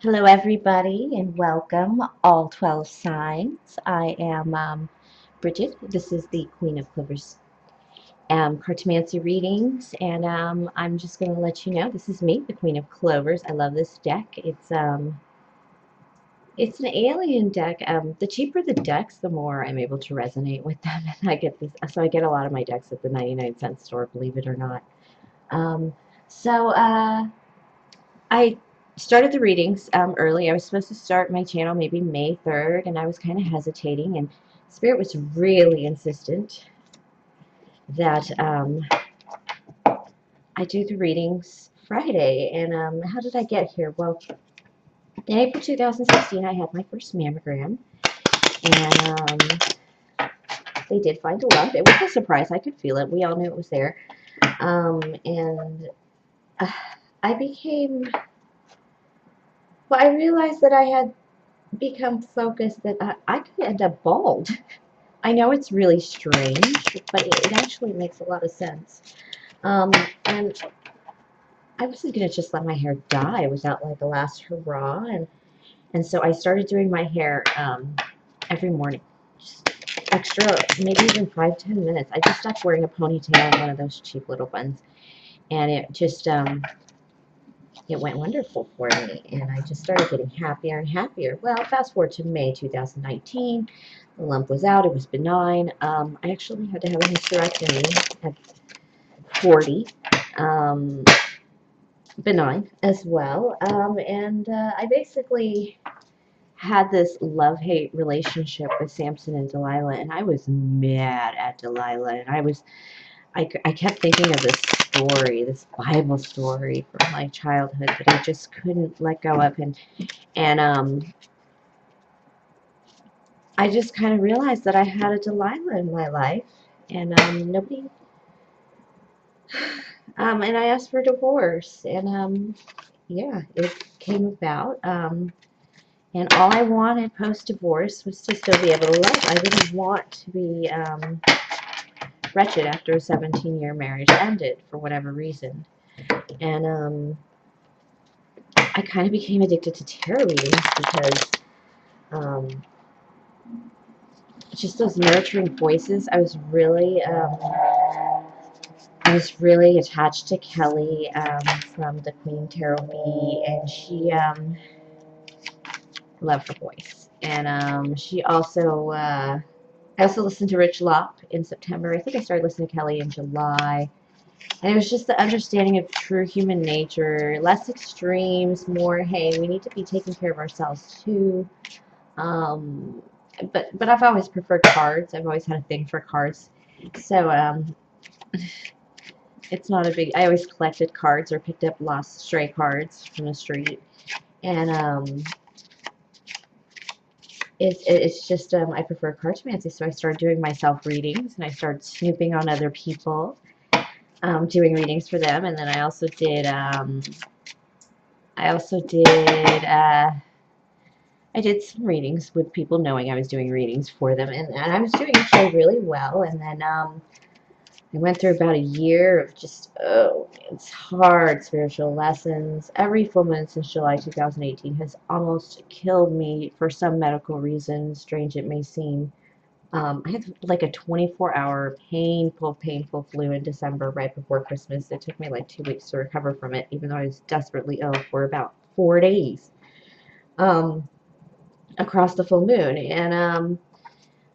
Hello, everybody, and welcome, all 12 signs. I am Bridget. This is the Queen of Clovers cartomancy readings, and I'm just going to let you know this is me, the Queen of Clovers. I love this deck. It's an alien deck. The cheaper the decks, the more I'm able to resonate with them, and I get this. So I get a lot of my decks at the 99-cent store, believe it or not. Um, so I started the readings early. I was supposed to start my channel maybe May 3rd, and I was kind of hesitating, and Spirit was really insistent that I do the readings Friday. And how did I get here? Well, in April 2016, I had my first mammogram, and they did find a lump. It was a surprise. I could feel it. We all knew it was there. And I became, well, I realized that I had become focused that I could end up bald. I know it's really strange, but it actually makes a lot of sense. And I wasn't going to just let my hair die without like a last hurrah. And so I started doing my hair every morning. Just extra, maybe even 5-10 minutes. I just stopped wearing a ponytail and one of those cheap little buns. And it just, it went wonderful for me, and I just started getting happier and happier. Well, fast forward to May 2019, the lump was out, it was benign. I actually had to have a hysterectomy at 40, benign as well, and I basically had this love-hate relationship with Samson and Delilah, and I was mad at Delilah, and I kept thinking of this story, this Bible story from my childhood that I just couldn't let go of, and I just kind of realized that I had a Delilah in my life, and nobody, and I asked for a divorce, and yeah, it came about, and all I wanted post-divorce was to still be able to love. I didn't want to be wretched after a 17-year marriage ended for whatever reason. And I kind of became addicted to tarot readings because just those nurturing voices. I was really attached to Kelly from the Queen Tarot Bee, and she loved her voice. And she also, I also listened to Rich Lopp in September. I think I started listening to Kelly in July. And it was just the understanding of true human nature, less extremes, more, hey, we need to be taking care of ourselves too. Um, but I've always preferred cards. I've always had a thing for cards. So it's not a big, I always collected cards or picked up lost stray cards from the street. And it's just, I prefer cartomancy. So I started doing myself readings, and I started snooping on other people. Doing readings for them, and then I also did I did some readings with people knowing I was doing readings for them, and I was doing actually really well. And then I went through about a year of just, oh, it's hard spiritual lessons. Every full moon since July 2018 has almost killed me for some medical reason, strange it may seem. I had like a 24-hour painful flu in December right before Christmas. It took me like 2 weeks to recover from it, even though I was desperately ill for about 4 days across the full moon. And I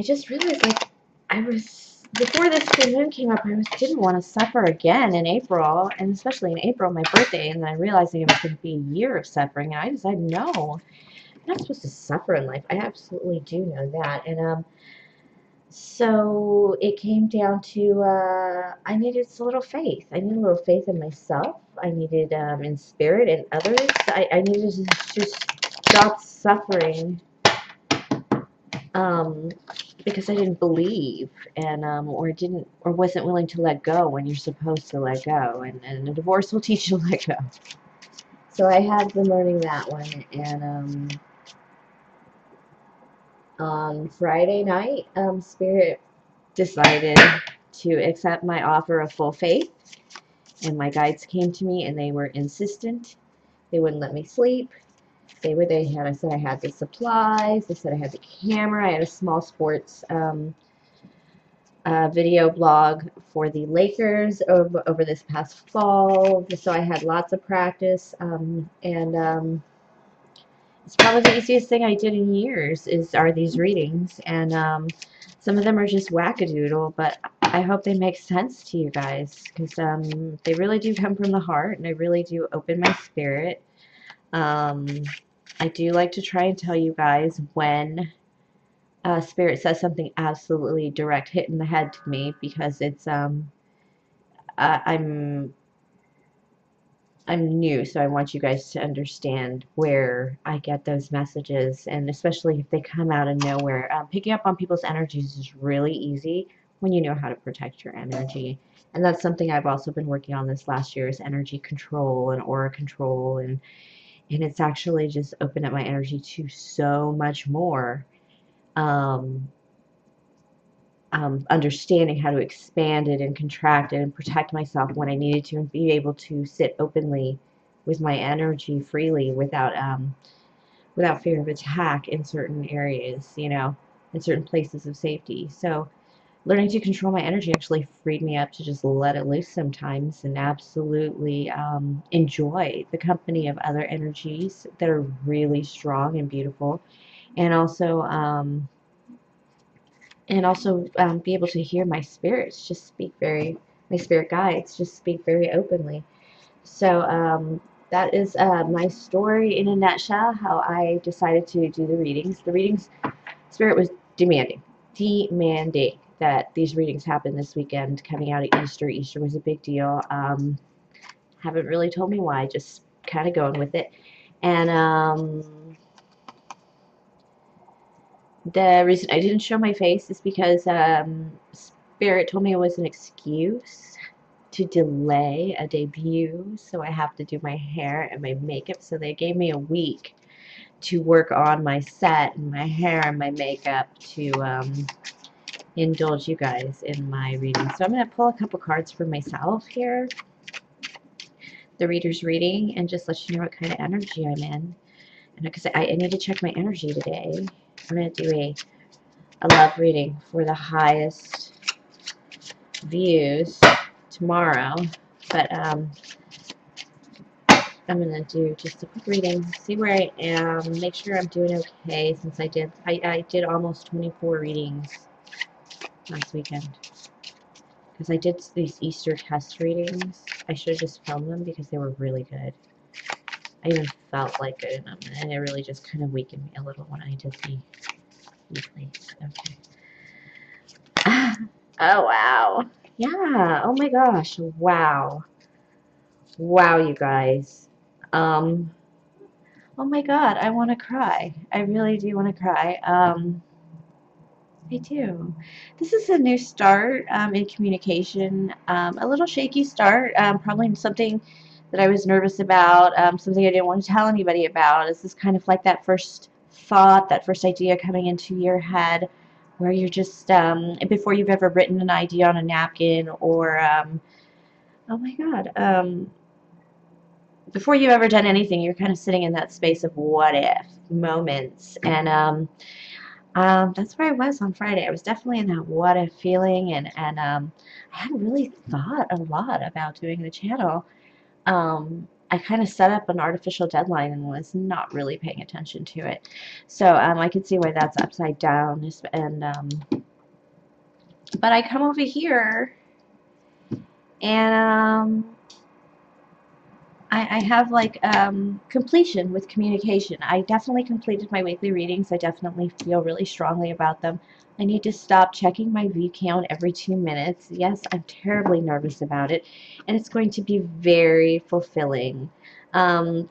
just realized, like, before this full moon came up, didn't want to suffer again in April, and especially in April, my birthday, and then I realized it was going to be a year of suffering, and I decided, no, I'm not supposed to suffer in life. I absolutely do know that. And so it came down to I needed a little faith. I needed a little faith in myself. I needed in spirit and others. I needed to just stop suffering because I didn't believe, and or wasn't willing to let go when you're supposed to let go. And a divorce will teach you to let go. So I had been learning that one, and on Friday night, Spirit decided to accept my offer of full faith, and my guides came to me, and they were insistent. They wouldn't let me sleep. say what they had. I said I had the supplies. I said I had the camera. I had a small sports video blog for the Lakers over this past fall. So I had lots of practice, and it's probably the easiest thing I did in years are these readings, and some of them are just wackadoodle, but I hope they make sense to you guys, because they really do come from the heart, and they really do open my spirit. I do like to try and tell you guys when Spirit says something absolutely direct hit in the head to me, because it's I'm new, so I want you guys to understand where I get those messages, and especially if they come out of nowhere. Picking up on people's energies is really easy when you know how to protect your energy, and that's something I've also been working on this last year, is energy control and aura control, and it's actually just opened up my energy to so much more. Understanding how to expand it and contract it and protect myself when I needed to, and be able to sit openly with my energy freely without fear of attack in certain areas, in certain places of safety. So learning to control my energy actually freed me up to just let it loose sometimes, and absolutely enjoy the company of other energies that are really strong and beautiful, and also be able to hear my spirits just speak my spirit guides just speak very openly. So that is my story in a nutshell, how I decided to do the readings. The readings, Spirit was demanding that these readings happen this weekend, coming out of Easter. Easter was a big deal. Haven't really told me why, just kind of going with it. And the reason I didn't show my face is because Spirit told me it was an excuse to delay a debut, so I have to do my hair and my makeup. So they gave me a week to work on my set and my hair and my makeup to indulge you guys in my reading. So I'm going to pull a couple cards for myself here, the reader's reading, and just let you know what kind of energy I'm in. And because I need to check my energy today, I'm going to do a love reading for the highest views tomorrow, but I'm going to do just a quick reading, see where I am, make sure I'm doing okay, since I did almost 24 readings last weekend, because I did these Easter test readings. I should have just filmed them because they were really good. I even felt like good in them, and it really just kind of weakened me a little when I did the weekly. Okay. Oh, wow. Yeah. Oh, my gosh. Wow. Wow, you guys. Oh, my God. I want to cry. I really do want to cry. I do. This is a new start in communication. A little shaky start. Probably something that I was nervous about. Something I didn't want to tell anybody about. This is kind of like that first thought, that first idea coming into your head, where you're just, before you've ever written an idea on a napkin, or, oh my God, before you've ever done anything, you're kind of sitting in that space of what if moments. And that's where I was on Friday. I was definitely in that what if feeling, and I hadn't really thought a lot about doing the channel. I kind of set up an artificial deadline and was not really paying attention to it. So I could see why that's upside down. And but I come over here, and I have like completion with communication. I definitely completed my weekly readings. I definitely feel really strongly about them. I need to stop checking my view count every 2 minutes. Yes, I'm terribly nervous about it, and it's going to be very fulfilling.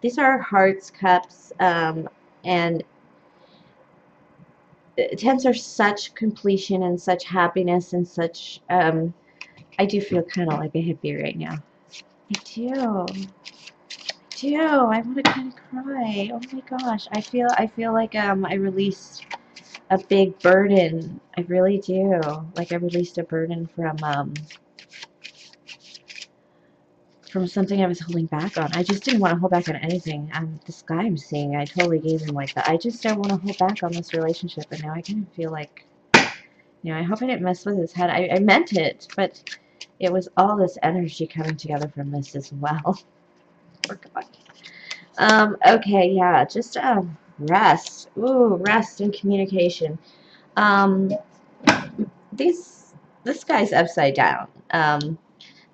These are hearts, cups, and tens are such completion and such happiness and such. I do feel kind of like a hippie right now. I do. I want to kind of cry. Oh my gosh, I feel like I released a big burden. I really do. Like I released a burden from something I was holding back on. I just didn't want to hold back on anything. This guy I'm seeing, I totally gave him like that. I just don't want to hold back on this relationship, and now I kind of feel like, you know, I hope I didn't mess with his head. I meant it, but it was all this energy coming together from this as well. Poor God. Okay, yeah, just rest. Ooh, rest and communication. Um, this guy's upside down.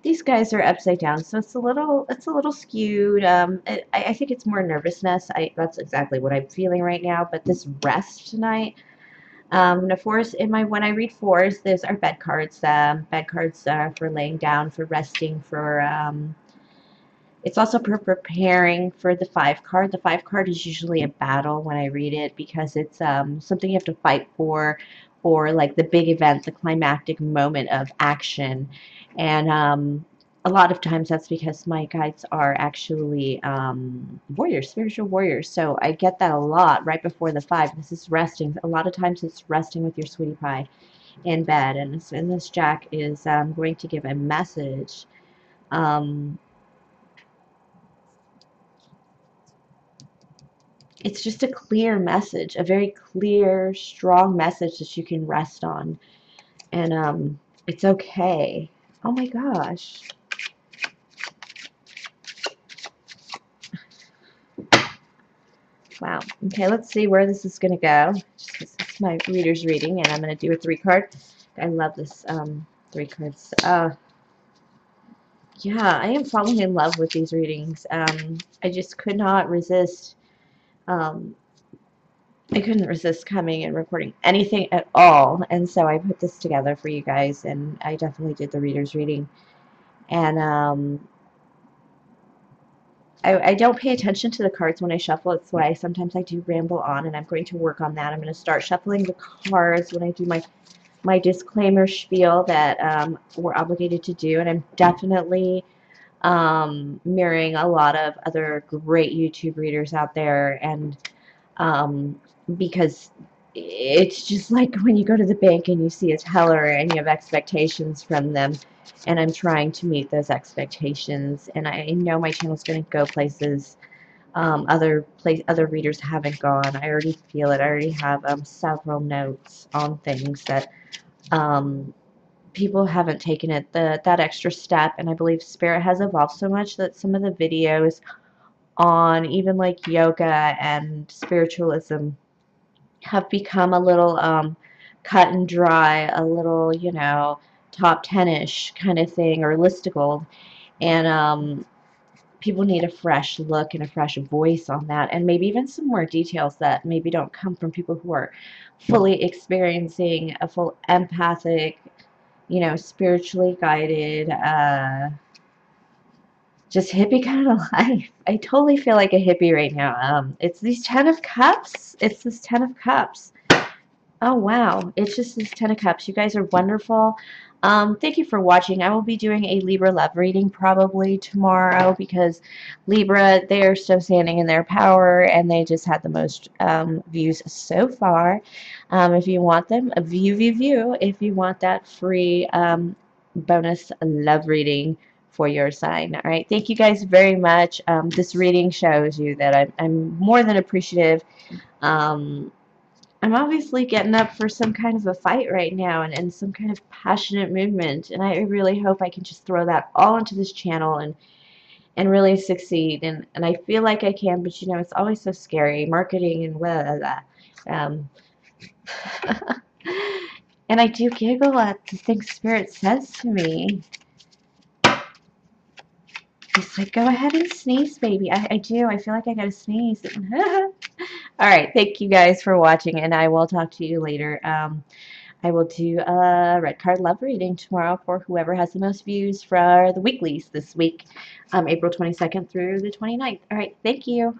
These guys are upside down, so it's a little skewed. I think it's more nervousness. That's exactly what I'm feeling right now. But this rest tonight. The fours in my when I read fours, those are bed cards. Bed cards for laying down, for resting, for it's also for preparing for the 5 card. The 5 card is usually a battle when I read it because it's something you have to fight for, or like the big event, the climactic moment of action. And a lot of times that's because my guides are actually warriors, spiritual warriors. So I get that a lot right before the 5. This is resting. A lot of times it's resting with your sweetie pie in bed. And this Jack is going to give a message. It's just a clear message, a very clear, strong message that you can rest on. And it's okay. Oh my gosh. Wow. Okay, let's see where this is going to go. Just 'cause it's my reader's reading, and I'm going to do a 3 card. I love this 3 cards. Yeah, I am falling in love with these readings. I just could not resist. I couldn't resist coming and recording anything at all, and so I put this together for you guys, and I definitely did the reader's reading. And I don't pay attention to the cards when I shuffle. It's why sometimes I do ramble on, and I'm going to work on that. I'm going to start shuffling the cards when I do my disclaimer spiel that we're obligated to do, and I'm definitely mirroring a lot of other great YouTube readers out there, and because it's just like when you go to the bank and you see a teller and you have expectations from them, and I'm trying to meet those expectations, and I know my channel is going to go places other readers haven't gone. I already feel it. I already have several notes on things that people haven't taken it that extra step, and I believe Spirit has evolved so much that some of the videos on even like yoga and spiritualism have become a little cut and dry, a little, you know, top 10-ish kind of thing, or listicle, and people need a fresh look and a fresh voice on that, and maybe even some more details that maybe don't come from people who are fully experiencing a full empathic, you know, spiritually guided, just hippie kind of life. I totally feel like a hippie right now. It's these 10 of Cups. It's this 10 of Cups. Oh, wow. It's just this 10 of Cups. You guys are wonderful. Thank you for watching. I will be doing a Libra love reading probably tomorrow because Libra, they're still standing in their power, and they just had the most views so far. If you want them, a view. If you want that free bonus love reading for your sign. All right. Thank you guys very much. This reading shows you that I'm more than appreciative. I'm obviously getting up for some kind of a fight right now, and some kind of passionate movement, and I really hope I can just throw that all into this channel and really succeed, and I feel like I can, but you know, it's always so scary, marketing and blah, blah, blah. And I do giggle at the things Spirit says to me. He's like, go ahead and sneeze, baby. I do. I feel like I gotta sneeze. All right. Thank you guys for watching, and I will talk to you later. I will do a red card love reading tomorrow for whoever has the most views for the weeklies this week, April 22nd through the 29th. All right. Thank you.